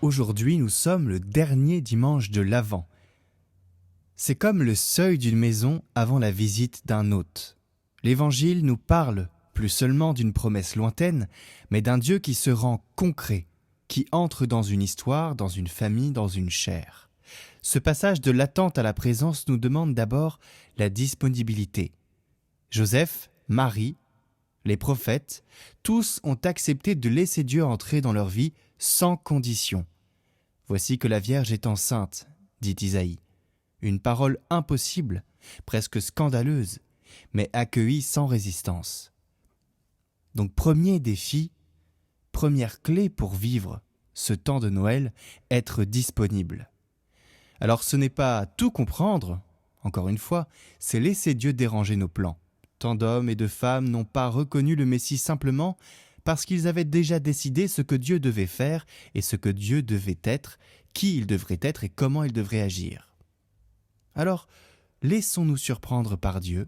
Aujourd'hui, nous sommes le dernier dimanche de l'Avent. C'est comme le seuil d'une maison avant la visite d'un hôte. L'Évangile nous parle plus seulement d'une promesse lointaine, mais d'un Dieu qui se rend concret, qui entre dans une histoire, dans une famille, dans une chair. Ce passage de l'attente à la présence nous demande d'abord la disponibilité. Joseph, Marie, les prophètes, tous ont accepté de laisser Dieu entrer dans leur vie sans condition. « Voici que la Vierge est enceinte », dit Isaïe. Une parole impossible, presque scandaleuse, mais accueillie sans résistance. Donc premier défi, première clé pour vivre ce temps de Noël, être disponible. Alors ce n'est pas tout comprendre, encore une fois, c'est laisser Dieu déranger nos plans. Tant d'hommes et de femmes n'ont pas reconnu le Messie simplement parce qu'ils avaient déjà décidé ce que Dieu devait faire et ce que Dieu devait être, qui il devrait être et comment il devrait agir. Alors, laissons-nous surprendre par Dieu.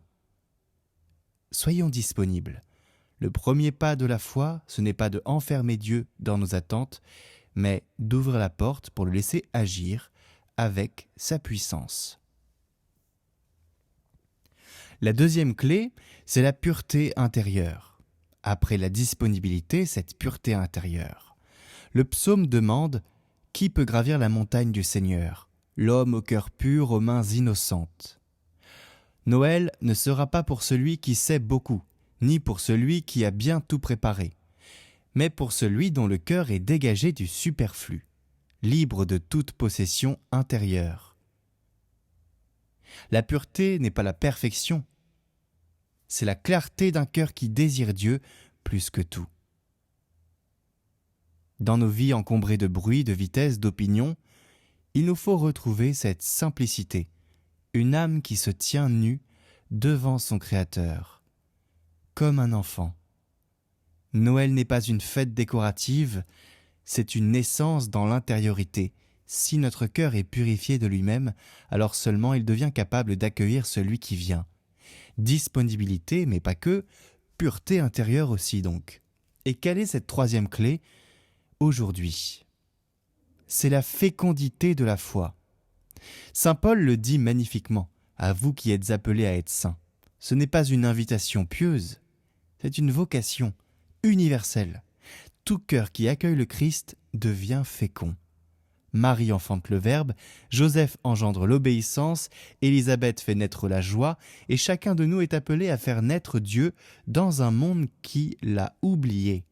Soyons disponibles. Le premier pas de la foi, ce n'est pas de enfermer Dieu dans nos attentes, mais d'ouvrir la porte pour le laisser agir avec sa puissance. La deuxième clé, c'est la pureté intérieure. Après la disponibilité, cette pureté intérieure. Le psaume demande « Qui peut gravir la montagne du Seigneur ? L'homme au cœur pur, aux mains innocentes. » Noël ne sera pas pour celui qui sait beaucoup, ni pour celui qui a bien tout préparé, mais pour celui dont le cœur est dégagé du superflu, libre de toute possession intérieure. La pureté n'est pas la perfection, c'est la clarté d'un cœur qui désire Dieu plus que tout. Dans nos vies encombrées de bruit, de vitesse, d'opinion, il nous faut retrouver cette simplicité, une âme qui se tient nue devant son Créateur, comme un enfant. Noël n'est pas une fête décorative, c'est une naissance dans l'intériorité. Si notre cœur est purifié de lui-même, alors seulement il devient capable d'accueillir celui qui vient. Disponibilité, mais pas que, pureté intérieure aussi donc. Et quelle est cette troisième clé aujourd'hui ? C'est la fécondité de la foi. Saint Paul le dit magnifiquement, « À vous qui êtes appelés à être saints ». Ce n'est pas une invitation pieuse, c'est une vocation universelle. Tout cœur qui accueille le Christ devient fécond. Marie enfante le Verbe, Joseph engendre l'obéissance, Élisabeth fait naître la joie, et chacun de nous est appelé à faire naître Dieu dans un monde qui l'a oublié.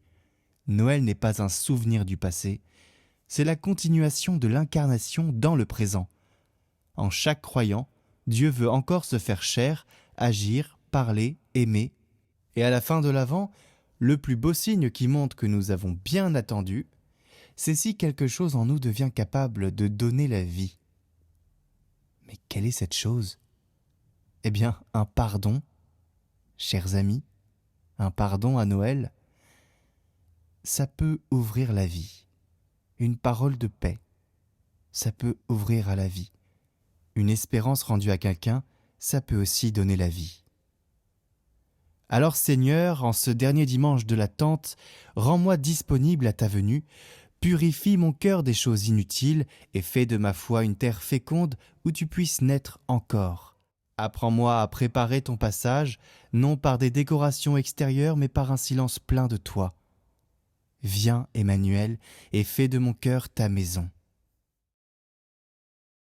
Noël n'est pas un souvenir du passé, c'est la continuation de l'incarnation dans le présent. En chaque croyant, Dieu veut encore se faire chair, agir, parler, aimer. Et à la fin de l'Avent, le plus beau signe qui montre que nous avons bien attendu, c'est si quelque chose en nous devient capable de donner la vie. Mais quelle est cette chose ? Eh bien, un pardon, chers amis, un pardon à Noël, ça peut ouvrir la vie. Une parole de paix, ça peut ouvrir à la vie. Une espérance rendue à quelqu'un, ça peut aussi donner la vie. Alors Seigneur, en ce dernier dimanche de l'attente, rends-moi disponible à ta venue, purifie mon cœur des choses inutiles et fais de ma foi une terre féconde où tu puisses naître encore. Apprends-moi à préparer ton passage, non par des décorations extérieures, mais par un silence plein de toi. Viens, Emmanuel, et fais de mon cœur ta maison.